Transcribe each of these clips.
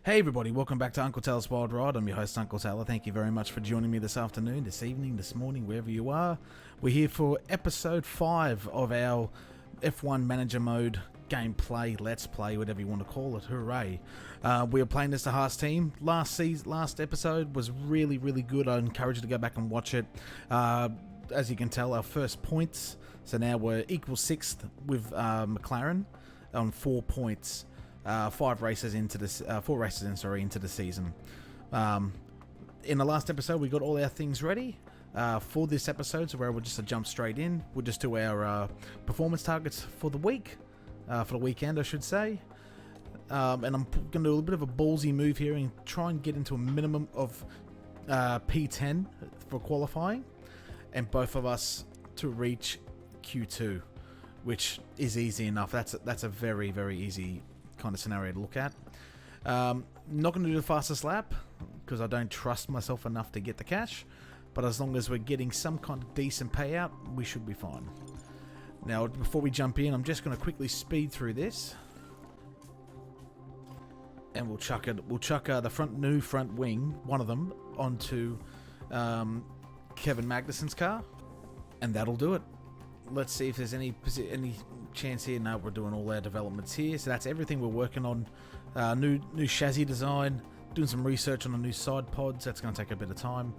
Hey everybody, welcome back to Uncle Taylor's Wild Ride. I'm your host Uncle Taylor. Thank you very much for joining me this afternoon, this evening, this morning, wherever you are. We're here for episode 5 of our F1 Manager Mode gameplay, let's play, whatever you want to call it. Hooray. We are playing as the Haas team. Last episode was really good. I encourage you to go back and watch it. As you can tell, our first points, so now we're equal 6th with McLaren on 4 points. 4 races into the season. In the last episode, we got all our things ready for this episode, so we're able just to jump straight in. We'll just do our performance targets for the week, for the weekend, I should say. And I'm going to do a little bit of a ballsy move here and try and get into a minimum of P10 for qualifying, and both of us to reach Q2, which is easy enough. That's a very easy kind of scenario to look at. Not going to do the fastest lap because I don't trust myself enough to get the cash, but as long as we're getting some kind of decent payout, we should be fine. Now, before we jump in, I'm just going to quickly speed through this, and we'll chuck the new front wing, one of them, onto Kevin Magnussen's car, and that'll do it. Let's see if there's any chance here. No, we're doing all our developments here, so that's everything we're working on. New chassis design, doing some research on the new side pods. That's going to take a bit of time,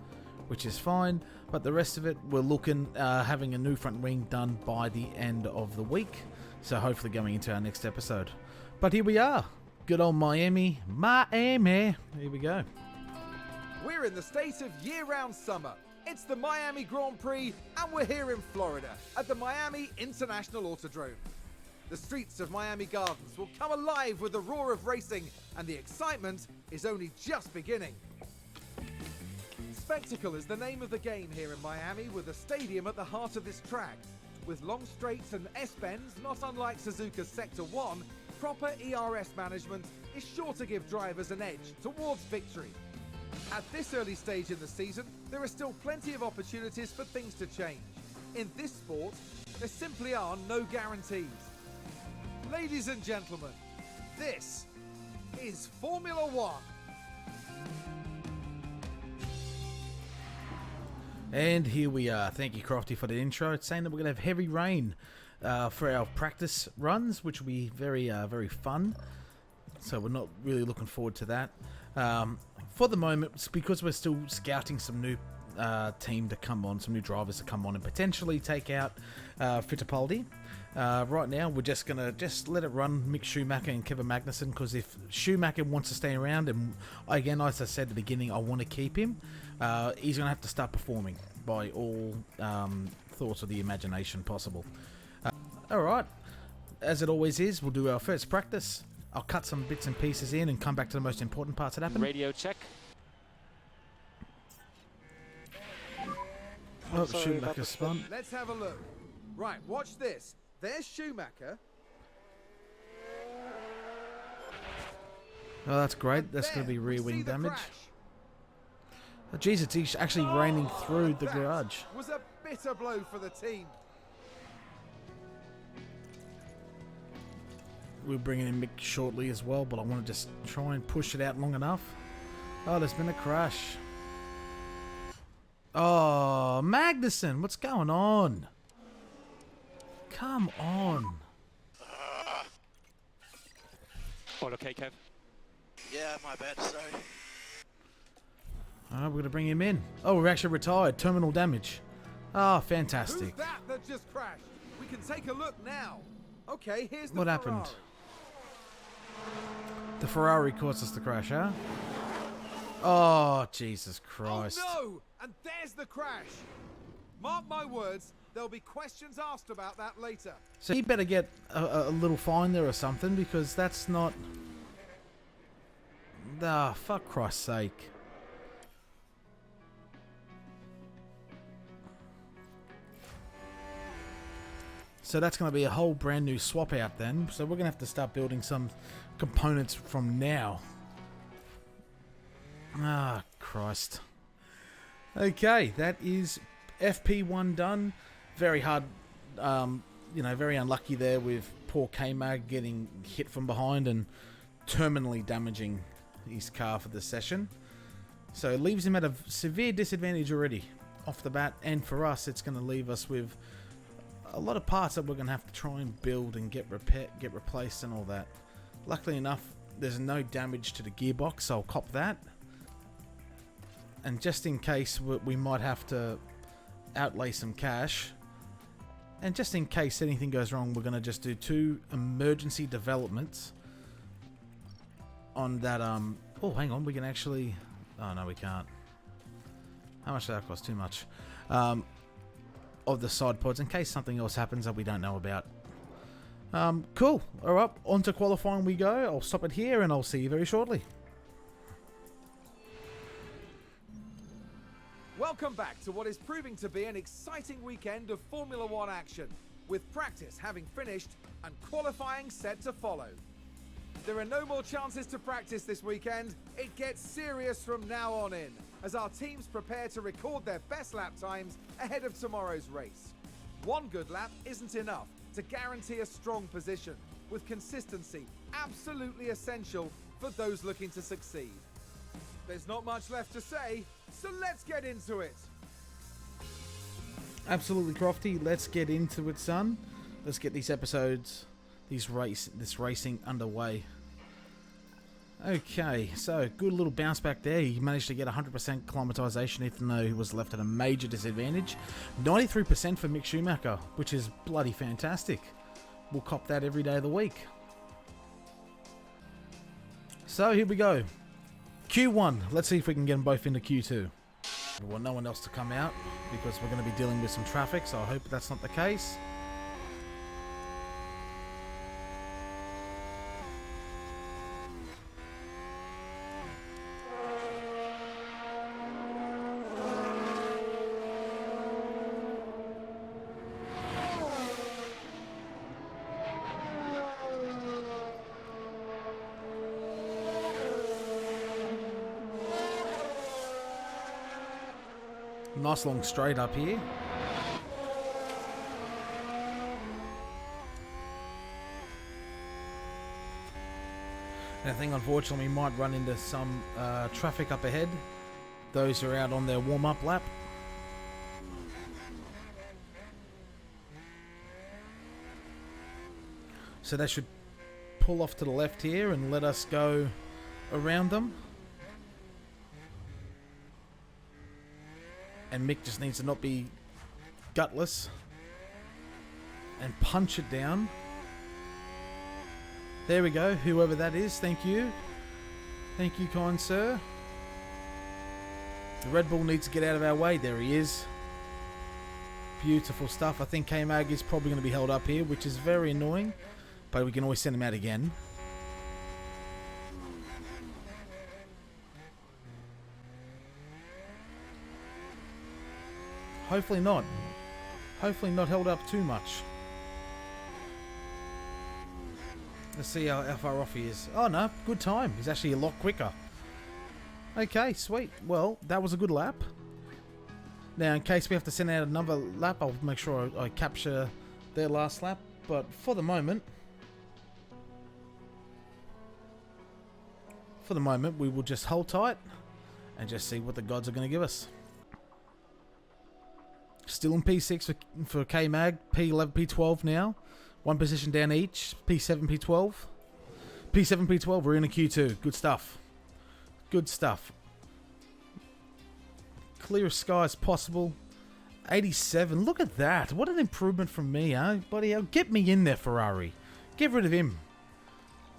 which is fine, but the rest of it, we're looking having a new front wing done by the end of the week, so hopefully going into our next episode. But here we are, good old Miami. Here we go. We're in the state of year-round summer. It's the Miami Grand Prix, and we're here in Florida at the Miami International Autodrome. The streets of Miami Gardens will come alive with the roar of racing, and the excitement is only just beginning. Spectacle is the name of the game here in Miami, with a stadium at the heart of this track. With long straights and S-bends, not unlike Suzuka's Sector 1, proper ERS management is sure to give drivers an edge towards victory. At this early stage in the season, there are still plenty of opportunities for things to change. In this sport, there simply are no guarantees. Ladies and gentlemen, this is Formula One. And here we are. Thank you, Crofty, for the intro. It's saying that we're going to have heavy rain for our practice runs, which will be very fun. So we're not really looking forward to that. For the moment, it's because we're still scouting some new team to come on, some new drivers to come on and potentially take out Fittipaldi. Right now, we're just going to let it run Mick Schumacher and Kevin Magnussen, because if Schumacher wants to stay around, and again, as I said at the beginning, I want to keep him, he's going to have to start performing by all thoughts of the imagination possible. Alright, as it always is, we'll do our first practice. I'll cut some bits and pieces in and come back to the most important parts that happen. Radio check. Oh, Schumacher spun. Let's have a look. Right, watch this. There's Schumacher. Oh, that's great. That's going to be rear wing damage. Oh, jeez, it's actually raining through the garage. Was a bitter blow for the team. We're bringing in Mick shortly as well, but I want to just try and push it out long enough. Oh, there's been a crash. Oh, Magnussen, what's going on? Come on. All okay, Kev? Yeah, my bad, sorry. Alright, we're going to bring him in. Oh, we're actually retired. Terminal damage. Oh, fantastic. Who's that just crashed? We can take a look now. Okay, here's the What Ferrari. happened? The Ferrari caused us to crash, huh? Oh, Jesus Christ. Oh no! And there's the crash. Mark my words, there'll be questions asked about that later. So he better get a little fine there or something, because that's not... Ah, fuck Christ's sake. So that's going to be a whole brand new swap out then. So we're going to have to start building some components from now. Ah, Christ. Okay, that is FP1 done. Very hard, very unlucky there with poor K-Mag getting hit from behind and terminally damaging his car for this session. So it leaves him at a severe disadvantage already off the bat, and for us it's going to leave us with a lot of parts that we're going to have to try and build and get replaced and all that. Luckily enough, there's no damage to the gearbox, so I'll cop that. And just in case, we might have to outlay some cash. And just in case anything goes wrong, we're going to just do 2 emergency developments on that. Oh, hang on, we can actually... Oh, no, we can't. How much did that cost? Too much. Of the side pods, in case something else happens that we don't know about. Cool. Alright, on to qualifying we go. I'll stop it here and I'll see you very shortly. Welcome back to what is proving to be an exciting weekend of Formula One action, with practice having finished and qualifying set to follow. There are no more chances to practice this weekend. It gets serious from now on in, as our teams prepare to record their best lap times ahead of tomorrow's race. One good lap isn't enough to guarantee a strong position, with consistency absolutely essential for those looking to succeed. There's not much left to say, so let's get into it. Absolutely, Crofty. Let's get into it, son. Let's get these episodes, this racing underway. Okay, so good little bounce back there. He managed to get 100% climatization, even though he was left at a major disadvantage. 93% for Mick Schumacher, which is bloody fantastic. We'll cop that every day of the week. So here we go. Q1. Let's see if we can get them both into Q2. We want no one else to come out because we're going to be dealing with some traffic, so I hope that's not the case. Nice long straight up here. And I think unfortunately we might run into some traffic up ahead. Those who are out on their warm-up lap. So they should pull off to the left here and let us go around them. And Mick just needs to not be gutless and punch it down. There we go, whoever that is, thank you. Thank you, kind sir. The Red Bull needs to get out of our way. There he is. Beautiful stuff. I think K-Mag is probably going to be held up here, which is very annoying. But we can always send him out again. Hopefully not. Hopefully not held up too much. Let's see how far off he is. Oh no, good time. He's actually a lot quicker. Okay, sweet. Well, that was a good lap. Now, in case we have to send out another lap, I'll make sure I capture their last lap. But for the moment, we will just hold tight and just see what the gods are going to give us. Still in P6 for K-Mag, P11, P12 now. One position down each, P7, P12. P7, P12, we're in a Q2. Good stuff. Good stuff. Clear as sky as possible. 87, look at that. What an improvement from me, huh? Buddy, get me in there, Ferrari. Get rid of him.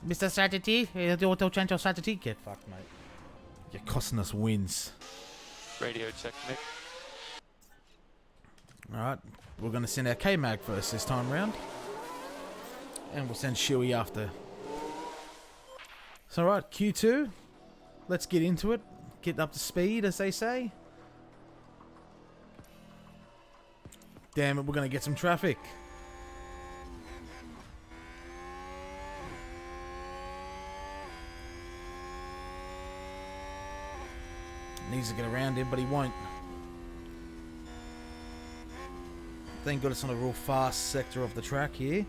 Mr. Saturday, don't change your Saturday. Get fucked, mate. You're costing us wins. Radio check, Nick. Alright, we're going to send our K-Mag first this time round. And we'll send Shuey after. So alright, Q2. Let's get into it. Get up to speed, as they say. Damn it, we're going to get some traffic. Needs to get around him, but he won't. Thank God it's not a real fast sector of the track here.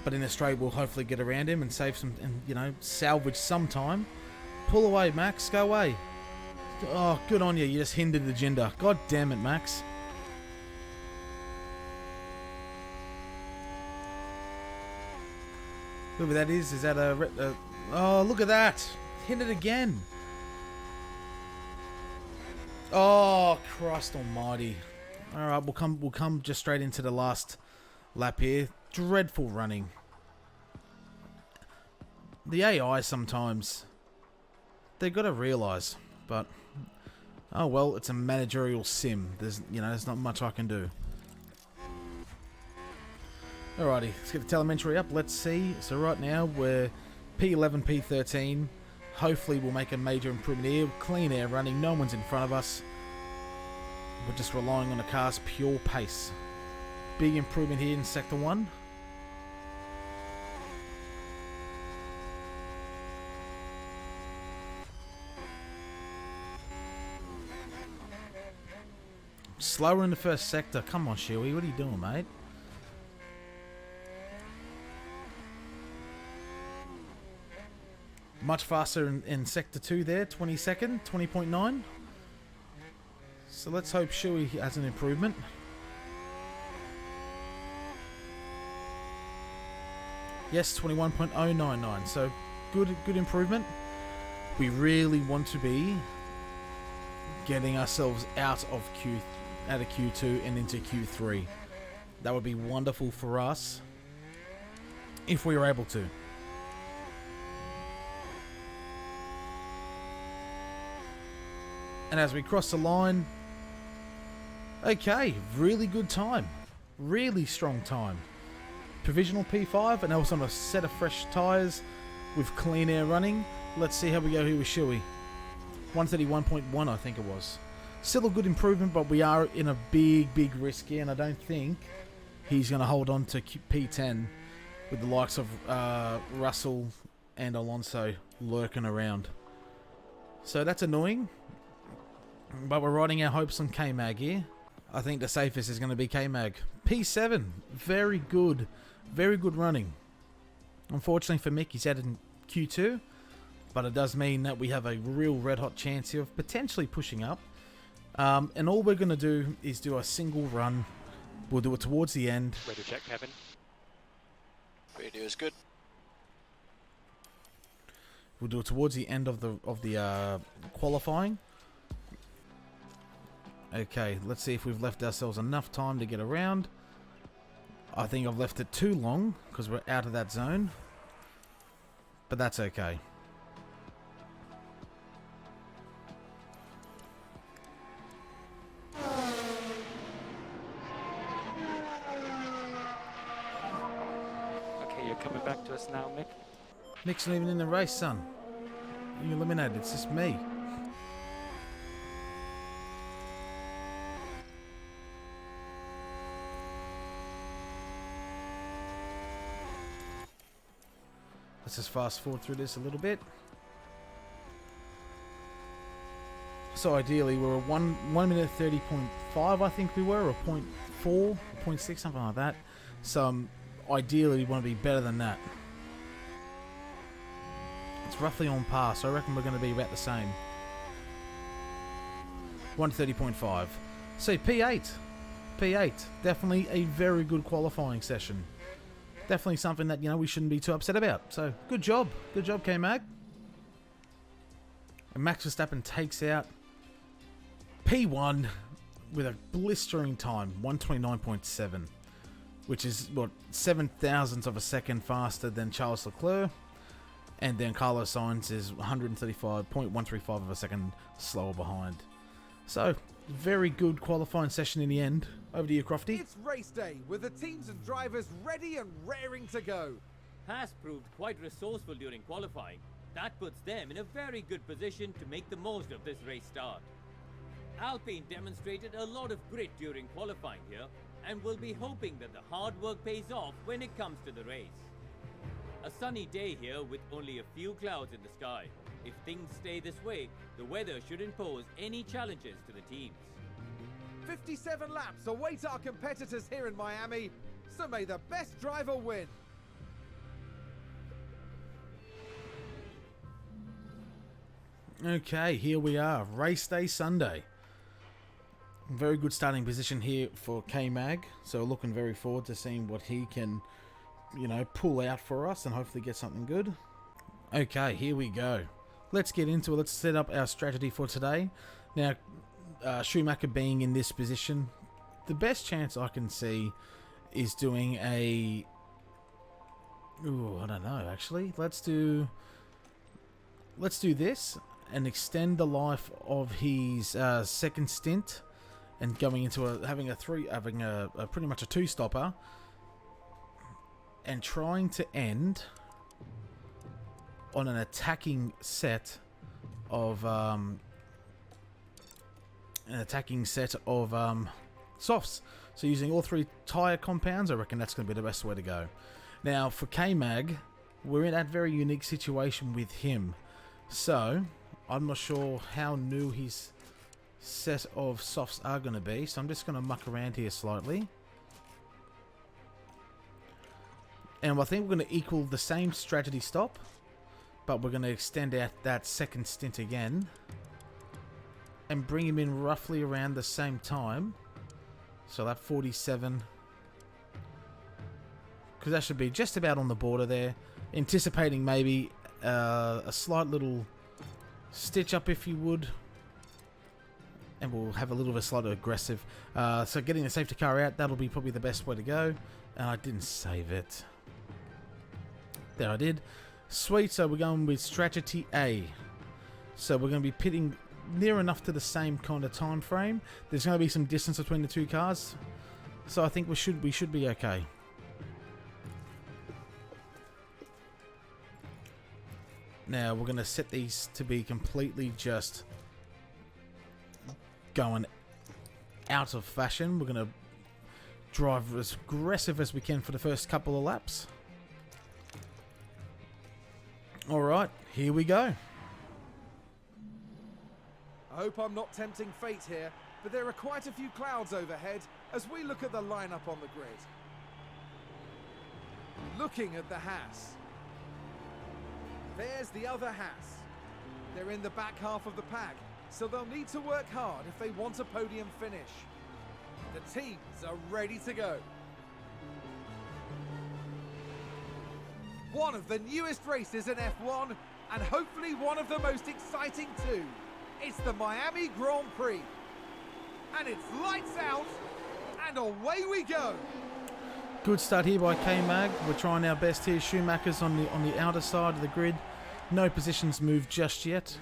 But in a straight, we'll hopefully get around him and save some, and salvage some time. Pull away, Max. Go away. Oh, good on you. You just hindered the Jinder. God damn it, Max. Whoever that is that a... Oh, look at that. Hit it again. Oh, Christ almighty. Alright, we'll come just straight into the last lap here. Dreadful running. The AI sometimes, they've got to realise, but oh well, it's a managerial sim. There's not much I can do. Alrighty, let's get the telemetry up. Let's see. So right now we're P11, P13. Hopefully we'll make a major improvement here. Clean air running. No one's in front of us. We're just relying on the car's pure pace. Big improvement here in Sector 1. Slower in the first sector. Come on, Shuey. What are you doing, mate? Much faster in Sector 2 there. 22nd. 20.9. So let's hope Shuey has an improvement. Yes, 21.099. So good improvement. We really want to be getting ourselves out of Q2 and into Q3. That would be wonderful for us if we were able to. And as we cross the line, okay, really good time. Really strong time. Provisional P5 and also on a set of fresh tyres with clean air running. Let's see how we go here with Shuey. 131.1 I think it was. Still a good improvement, but we are in a big risk here, and I don't think he's going to hold on to P10 with the likes of Russell and Alonso lurking around. So that's annoying, but we're riding our hopes on K-Mag here. I think the safest is going to be K-Mag. P7, very good running. Unfortunately for Mick, he's out in Q2, but it does mean that we have a real red-hot chance here of potentially pushing up. And all we're going to do is do a single run. We'll do it towards the end. Radio check, Kevin. Radio is good. We'll do it towards the end of the qualifying. Okay, let's see if we've left ourselves enough time to get around. I think I've left it too long because we're out of that zone. But that's okay. Okay, you're coming back to us now, Mick. Mick's not even in the race, son. You're eliminated. It's just me. Let's just fast forward through this a little bit. So ideally we're at 1 minute 30.5 I think we were, or 0.4, 0.6, something like that. So ideally we want to be better than that. It's roughly on par, so I reckon we're going to be about the same. 130.5. So P8. Definitely a very good qualifying session. Definitely something that, we shouldn't be too upset about. So, good job. Good job, K-Mag. And Max Verstappen takes out P1 with a blistering time, 129.7. Which is, 7 thousandths of a second faster than Charles Leclerc. And then Carlos Sainz is 135.135 of a second slower behind. So, very good qualifying session in the end. Over to you, Crofty. It's race day, with the teams and drivers ready and raring to go. Haas proved quite resourceful during qualifying. That puts them in a very good position to make the most of this race start. Alpine demonstrated a lot of grit during qualifying here, and will be hoping that the hard work pays off when it comes to the race. A sunny day here with only a few clouds in the sky. If things stay this way, the weather shouldn't pose any challenges to the teams. 57 laps await our competitors here in Miami, so may the best driver win. Okay, here we are. Race day Sunday. Very good starting position here for K-Mag. So looking very forward to seeing what he can, you know, pull out for us and hopefully get something good. Okay, here we go. Let's get into it. Let's set up our strategy for today. Now, Schumacher being in this position, the best chance I can see is doing a... Ooh, I don't know, actually. Let's do this and extend the life of his second stint and going into having a pretty much a two-stopper and trying to end on an attacking set of softs. So using all three tyre compounds, I reckon that's going to be the best way to go. Now for K-Mag, we're in that very unique situation with him. So I'm not sure how new his set of softs are going to be. So I'm just going to muck around here slightly. And I think we're going to equal the same strategy stop, but we're going to extend out that second stint again and bring him in roughly around the same time. So that 47, because that should be just about on the border there. Anticipating maybe a slight little stitch up, if you would, and we'll have a little bit slightly aggressive. So getting the safety car out, that'll be probably the best way to go. And I didn't save it. There, I did. Sweet. So we're going with strategy A. So we're going to be pitting near enough to the same kind of time frame. There's going to be some distance between the two cars, so I think we should be okay. Now we're going to set these to be completely just going out of fashion. We're going to drive as aggressive as we can for the first couple of laps. Alright, here we go. I hope I'm not tempting fate here, but there are quite a few clouds overhead as we look at the lineup on the grid. Looking at the Haas. There's the other Haas. They're in the back half of the pack, so they'll need to work hard if they want a podium finish. The teams are ready to go. One of the newest races in F1, and hopefully one of the most exciting too. It's the Miami Grand Prix. And it's lights out, and away we go. Good start here by K-Mag. We're trying our best here. Schumacher's on the outer side of the grid. No positions moved just yet.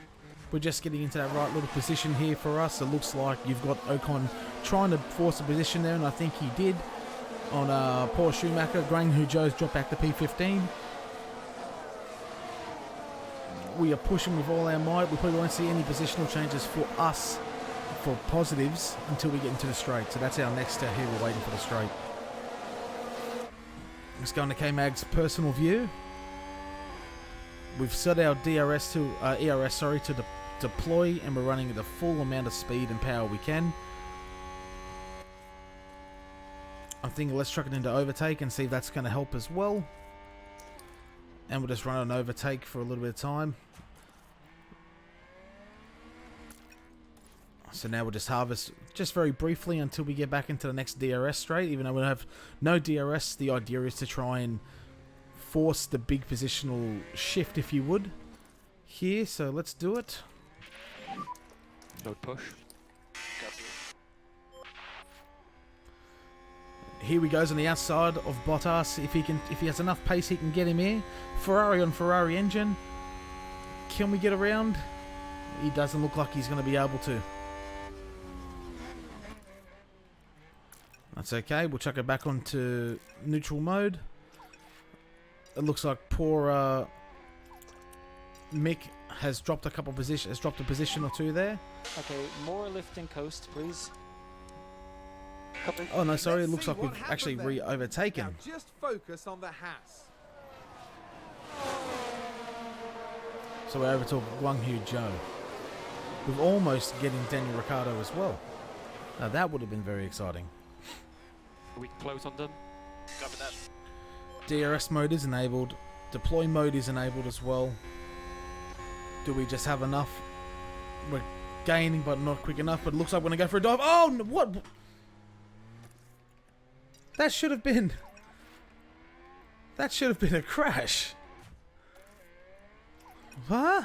We're just getting into that right little position here for us. It looks like you've got Ocon trying to force a position there, and I think he did on poor Schumacher. Grang Hu Zhou's dropped back to P15. We are pushing with all our might. We probably won't see any positional changes for us, for positives, until we get into the straight. So that's our next step here. We're waiting for the straight. Let's go into K-Mag's personal view. We've set our ERS to deploy, and we're running at the full amount of speed and power we can. I'm thinking let's chuck it into overtake and see if that's going to help as well. And we'll just run an overtake for a little bit of time. So now we'll just harvest just very briefly until we get back into the next DRS straight. Even though we have no DRS, the idea is to try and force the big positional shift, if you would, here. So let's do it. No push. Here he goes on the outside of Bottas. If he has enough pace, he can get him here. Ferrari on Ferrari engine. Can we get around? He doesn't look like he's going to be able to. That's okay. We'll chuck it back onto neutral mode. It looks like poor Mick has dropped a position or two there. Okay, more lifting coast, please. Oh no, sorry. It looks like we've actually overtaken. Now just focus on the Haas. So we're over to Guang Hu Zhou. We're almost getting Daniel Ricciardo as well. Now that would have been very exciting. We close on them. Copy that. DRS mode is enabled. Deploy mode is enabled as well. Do we just have enough We're gaining, but not quick enough. But it looks like we're going to go for a dive. Oh, no, what? That should have been... That should have been a crash. Huh?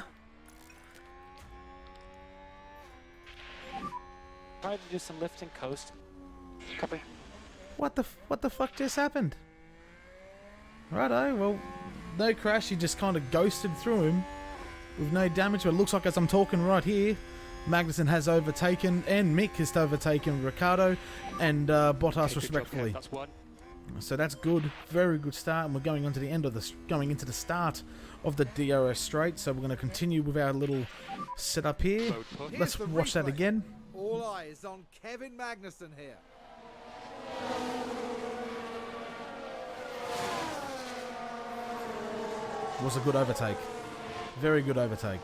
Try to do some lifting coast. Copy. What the fuck just happened? Righto, well, no crash. He just kind of ghosted through him with no damage. But it looks like, as I'm talking right here, Magnussen has overtaken, and Mick has overtaken Ricardo and Bottas respectively. That's one. So that's good, very good start, and we're going on to the end of this, going into the start of the DRS straight. So we're going to continue with our little setup here. Road push. Let's Here's the watch that replay. again. All eyes on Kevin Magnussen here. Was a good overtake, very good overtake.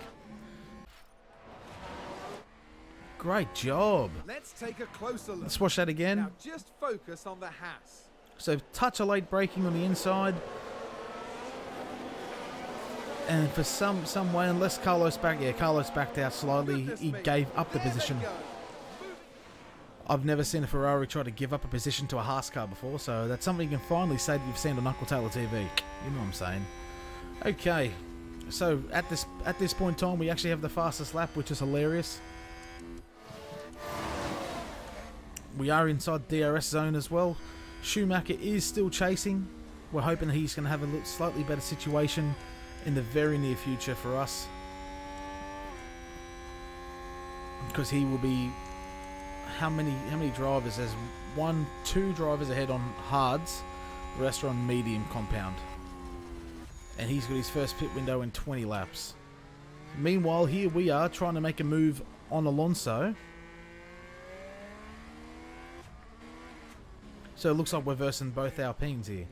Great job. Let's take a closer look. Let's watch that again. Now just focus on the Haas. So touch of late braking on the inside. And for some way, unless Carlos Carlos backed out slightly, Goodness he me. gave up the There they position. go. I've never seen a Ferrari try to give up a position to a Haas car before, so that's something you can finally say that you've seen on Uncle Taylor TV. You know what I'm saying? Okay, so at this point in time, we actually have the fastest lap, which is hilarious. We are inside DRS zone as well. Schumacher is still chasing. We're hoping he's going to have a slightly better situation in the very near future for us, because he will be how many drivers? There's 2 drivers ahead on hards, the rest are on medium compound, and he's got his first pit window in 20 laps. Meanwhile, here we are trying to make a move on Alonso. So it looks like we're versing both Alpines here.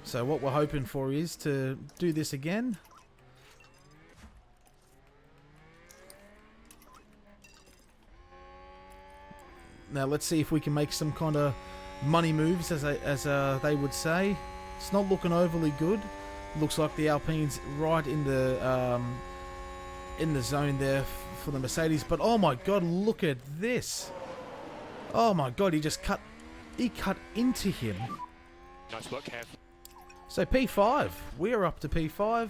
So what we're hoping for is to do this again. Now let's see if we can make some kind of money moves, as they would say. It's not looking overly good. Looks like the Alpine's right in the zone there for the Mercedes. But oh my God, look at this! Oh my God, he cut into him. Nice work, Kev. So P5, we're up to P5.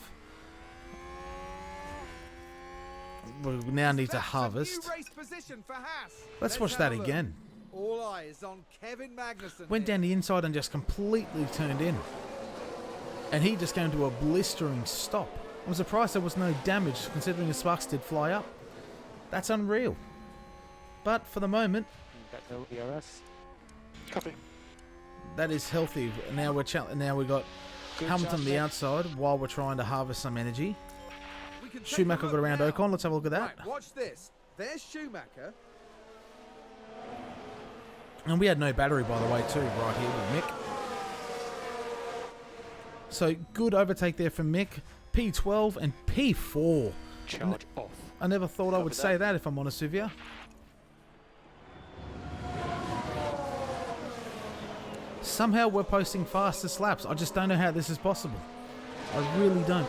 We now need to That's a harvest. new race position for Haas. Let's watch have that a look. again. All eyes on Kevin Magnussen. Went here. down the inside and just completely turned in. And he just came to a blistering stop. I'm surprised there was no damage, considering the sparks did fly up. That's unreal. But for the moment, Got no DRS. Copy. that is healthy. Now we've got Good Hamilton job, on the Mick. outside while we're trying to harvest some energy. We can take Schumacher a got look around now. Ocon. Let's have a look at that. Right, watch this. There's Schumacher. And we had no battery, by the way, too, right here with Mick. So good overtake there from Mick. P12 and P4. Charge off. I never thought I would Copy say that. that, if I'm honest with you. Somehow we're posting fastest laps. I just don't know how this is possible. I really don't.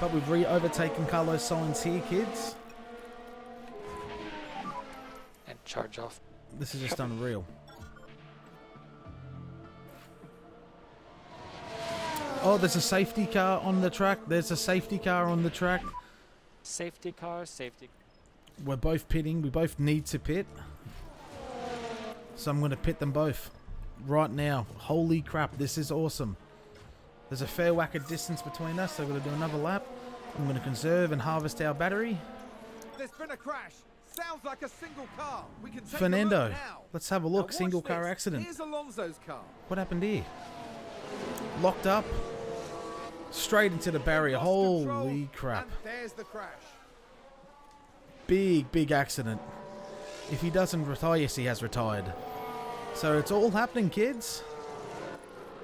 But we've overtaken Carlos Sainz here, kids. And charge off. This is just unreal. Oh, there's a safety car on the track. There's a safety car on the track. Safety car, safety. We're both pitting. We both need to pit. So I'm going to pit them both right now. Holy crap, this is awesome. There's a fair whack of distance between us, so we're going to do another lap. I'm going to conserve and harvest our battery. There's been a crash. Sounds like a single car. We can take a Fernando, look now. let's have a Now look. watch Single car this. accident. Here's Alonso's car. What happened here? Locked up. Straight into the barrier. Lost Holy control, crap. And there's the crash. Big accident. If he doesn't retire, yes, he has retired. So it's all happening, kids.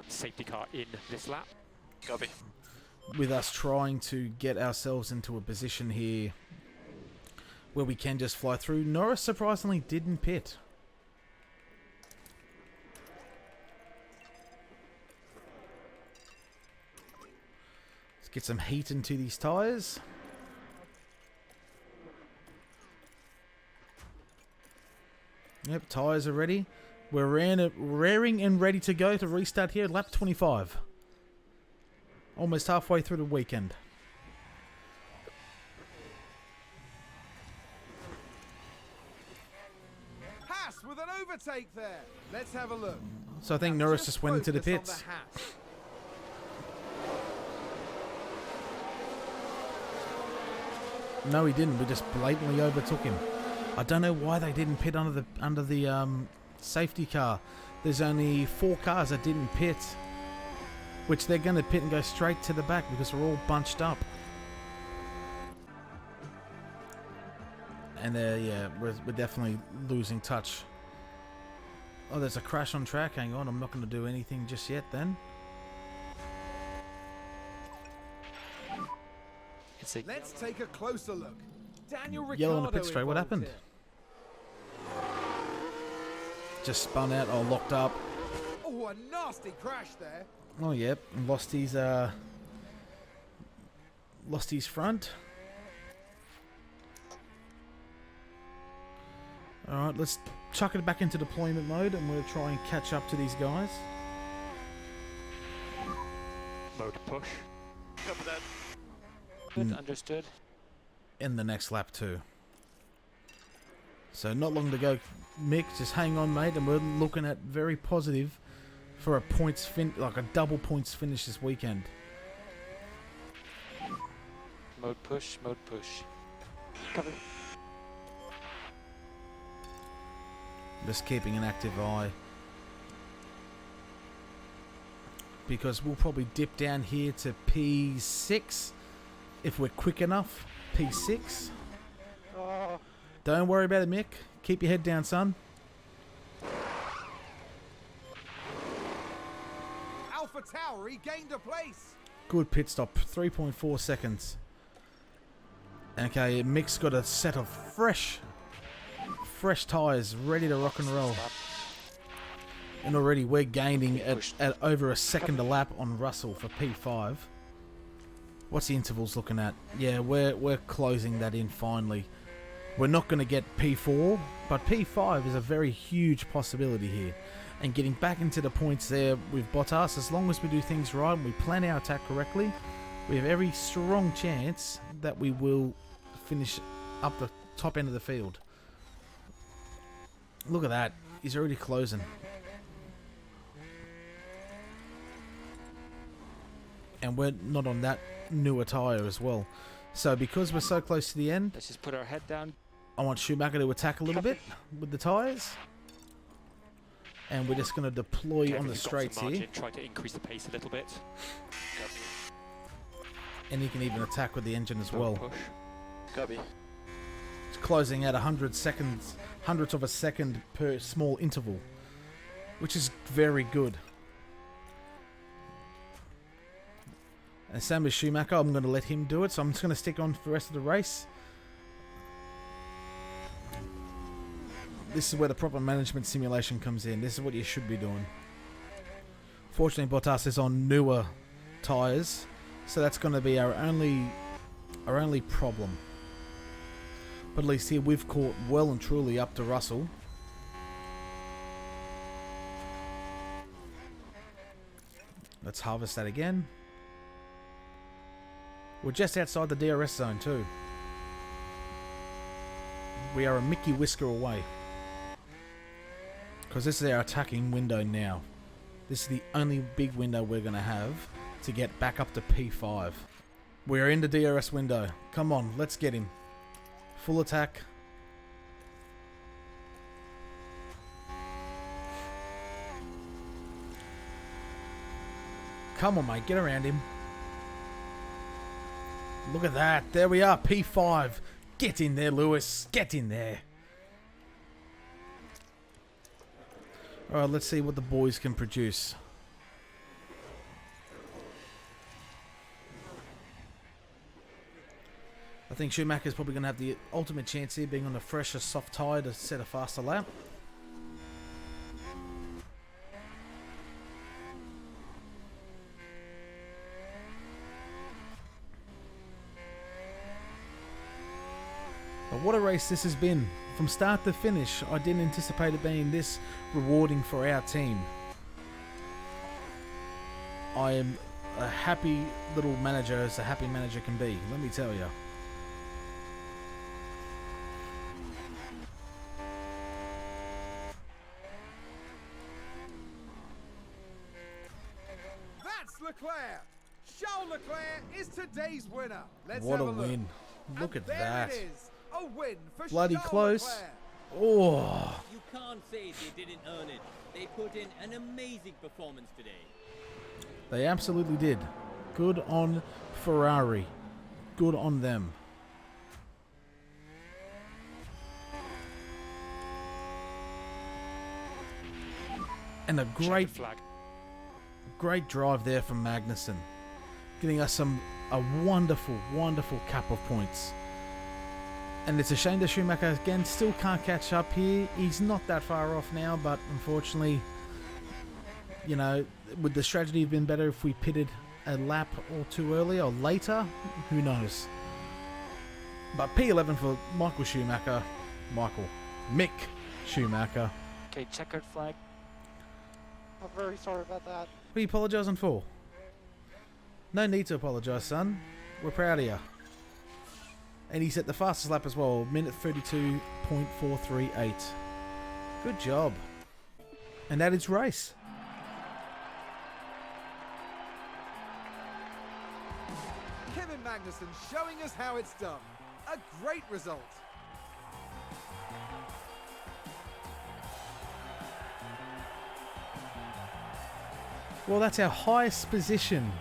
Safety car in this lap. Copy. With us trying to get ourselves into a position here where we can just fly through. Norris surprisingly didn't pit. Let's get some heat into these tyres. Yep, tyres are ready. We're raring and ready to go to restart here at lap 25. Almost halfway through the weekend. Haas with an overtake there. Let's have a look. So I think Now, Norris just went into the focus on pits. Haas. No, he didn't. We just blatantly overtook him. I don't know why they didn't pit under the safety car. There's only 4 cars that didn't pit, which they're going to pit and go straight to the back because we're all bunched up. And we're definitely losing touch. Oh, there's a crash on track. Hang on, I'm not going to do anything just yet then. It's a Let's take a closer look. Daniel Ricciardo Yellow on the pit straight. What involved happened? here. Just spun out or locked up. Oh, a nasty crash there. Oh, yep. Lost his front. Alright, let's chuck it back into deployment mode and we'll try and catch up to these guys. Mode push. Copy that. good, understood. In the next lap too. So not long to go, Mick. Just hang on, mate, and we're looking at very positive for a like a double points finish this weekend. Mode push, mode push. Cover. Just keeping an active eye. Because we'll probably dip down here to P6 if we're quick enough. P6. Oh. Don't worry about it, Mick. Keep your head down, son. Alpha Tauri gained a place. Good pit stop. 3.4 seconds. Okay, Mick's got a set of fresh tyres ready to rock and roll. And already we're gaining at over a second a lap on Russell for P5. What's the intervals looking at? Yeah, we're closing that in finally. We're not going to get P4, but P5 is a very huge possibility here. And getting back into the points there with Bottas, as long as we do things right and we plan our attack correctly, we have every strong chance that we will finish up the top end of the field. Look at that. He's already closing. And we're not on that newer tyre as well. So because we're so close to the end, Let's just put our head down. I want Schumacher to attack a little bit with the tyres. And we're just going to deploy Kev, on the if you've got some straights margin, here. Try to increase the pace a little bit. And he can even attack with the engine as Mode well. push. Copy. It's closing at 100 seconds, hundredths of a second per small interval, which is very good. And same as Schumacher, I'm going to let him do it, so I'm just going to stick on for the rest of the race. This is where the proper management simulation comes in. This is what you should be doing. Fortunately, Bottas is on newer tyres, so that's going to be our only problem. But at least here we've caught well and truly up to Russell. Let's harvest that again. We're just outside the DRS zone too. We are a Mickey Whisker away. Because this is our attacking window now. This is the only big window we're going to have to get back up to P5. We are in the DRS window. Come on, let's get him. Full attack. Come on, mate. Get around him. Look at that. There we are. P5. Get in there, Lewis. Get in there. Alright, let's see what the boys can produce. I think Schumacher's probably going to have the ultimate chance here, being on a fresher, soft tyre to set a faster lap. But what a race this has been From start to finish, I didn't anticipate it being this rewarding for our team. I am a happy little manager as a happy manager can be, let me tell you. That's Leclerc! Charles Leclerc is today's winner. Let's What have a a look. win. Look And at there that. It is. A win for Bloody Charles close. Leclerc. Oh, You can't say they didn't earn it. They put in an amazing performance today. they absolutely did. Good on Ferrari. Good on them. And a Checkered flag. great drive there from Magnussen, getting us a wonderful cap of points. And it's a shame that Schumacher again still can't catch up here. He's not that far off now, but unfortunately, you know, would the strategy have been better if we pitted a lap or two earlier or later? Who knows? But P11 for Mick Schumacher. Okay, checkered flag. I'm very sorry about that. What are you apologising for? No need to apologise, son. We're proud of you. And he's at the fastest lap as well, minute 32.438. Good job. And that is race. Kevin Magnussen showing us how it's done. A great result. Well, that's our highest position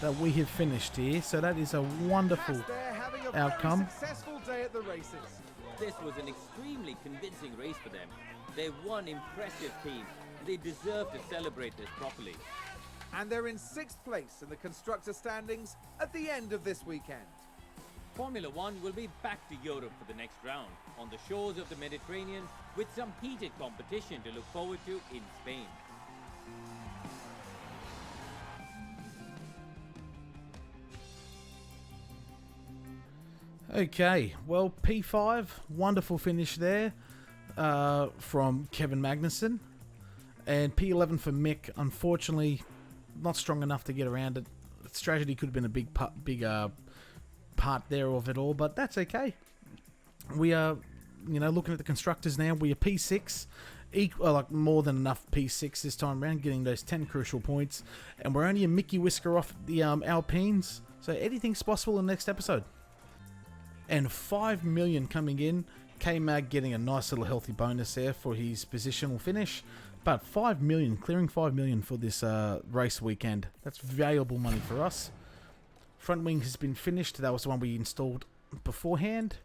that we have finished here, so that is a wonderful Haas there having a outcome. very successful day at the races. This was an extremely convincing race for them. They're one impressive team. They deserve to celebrate this properly. And they're in 6th place in the constructor standings at the end of this weekend. Formula One will be back to Europe for the next round, on the shores of the Mediterranean, with some heated competition to look forward to in Spain. Okay, well, P5, wonderful finish there from Kevin Magnussen. And P11 for Mick, unfortunately, not strong enough to get around it. Strategy could have been a big part there of it all, but that's okay. We are, looking at the constructors now. We are P6, like more than enough P6 this time around, getting those 10 crucial points. And we're only a Mickey whisker off the Alpines, so anything's possible in the next episode. And 5 million coming in. K-Mag getting a nice little healthy bonus there for his positional finish. But 5 million, clearing 5 million for this race weekend. That's valuable money for us. Front wing has been finished. That was the one we installed beforehand.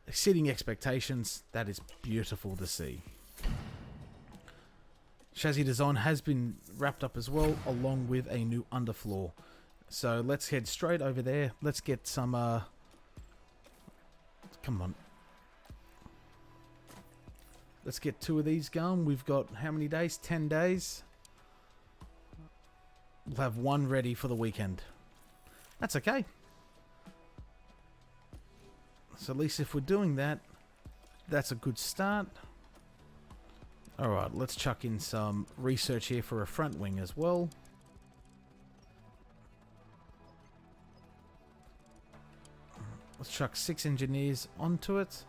Exceeding expectations. That is beautiful to see. Chassis design has been wrapped up as well, along with a new underfloor. So let's head straight over there. Let's get some... come on. Let's get 2 of these going. We've got how many days? 10 days. We'll have 1 ready for the weekend. That's okay. So at least if we're doing that, that's a good start. Alright, let's chuck in some research here for a front wing as well. Let's chuck 6 engineers onto it.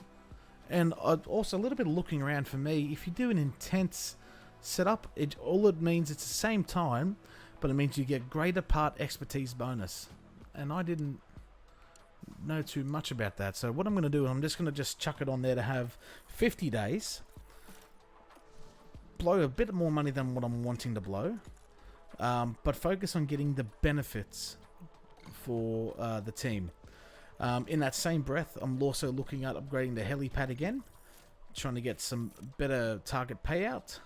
And also a little bit of looking around for me. If you do an intense setup, all it means it's the same time, but it means you get greater part expertise bonus. And I didn't know too much about that. So what I'm going to do, I'm just going to just chuck it on there to have 50 days. Blow a bit more money than what I'm wanting to blow. But focus on getting the benefits for the team. In that same breath, I'm also looking at upgrading the helipad again. Trying to get some better target payout.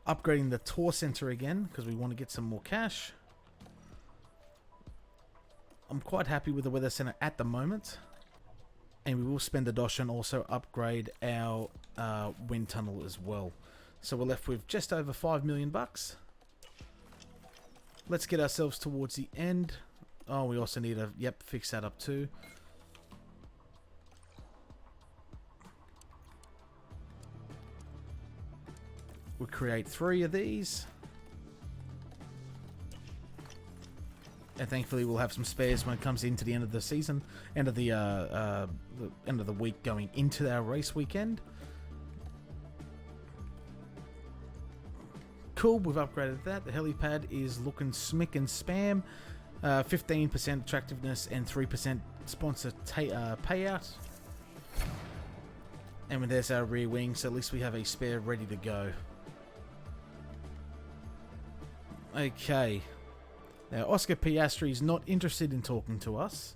Upgrading the tour center again, because we want to get some more cash. I'm quite happy with the weather center at the moment. And we will spend the dosh and also upgrade our wind tunnel as well. So we're left with just over 5 million bucks. Let's get ourselves towards the end. Oh, we also need to, fix that up too. We'll create 3 of these. And thankfully we'll have some spares when it comes into the end of the season, end of the end of the week going into our race weekend. Cool, we've upgraded that. The helipad is looking smick and spam. 15% attractiveness and 3% sponsor payout. And there's our rear wing, so at least we have a spare ready to go. Okay. Now, Oscar Piastri is not interested in talking to us,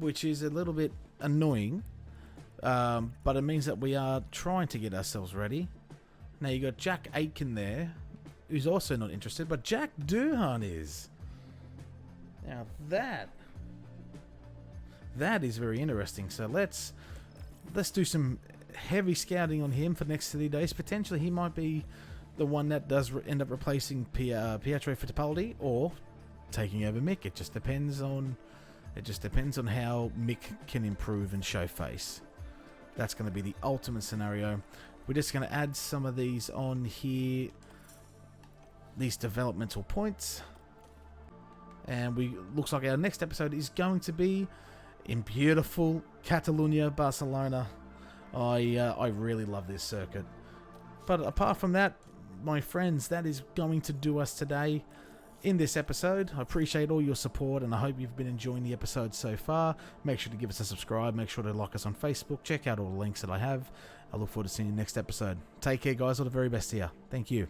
which is a little bit annoying, but it means that we are trying to get ourselves ready. Now, you got Jack Aitken there, who's also not interested, but Jack Doohan is. Now, that is very interesting. So let's do some heavy scouting on him for the next 30 days. Potentially, he might be the one that does end up replacing Pietro Fittipaldi or taking over Mick. It just depends on how Mick can improve and show face. That's going to be the ultimate scenario. We're just going to add some of these on here, these developmental points, and looks like our next episode is going to be in beautiful Catalunya, Barcelona. I really love this circuit. But apart from that, my friends, that is going to do us today in this episode. I appreciate all your support, and I hope you've been enjoying the episode so far. Make sure to give us a subscribe. Make sure to like us on Facebook. Check out all the links that I have. I look forward to seeing you next episode. Take care, guys. All the very best here. Thank you.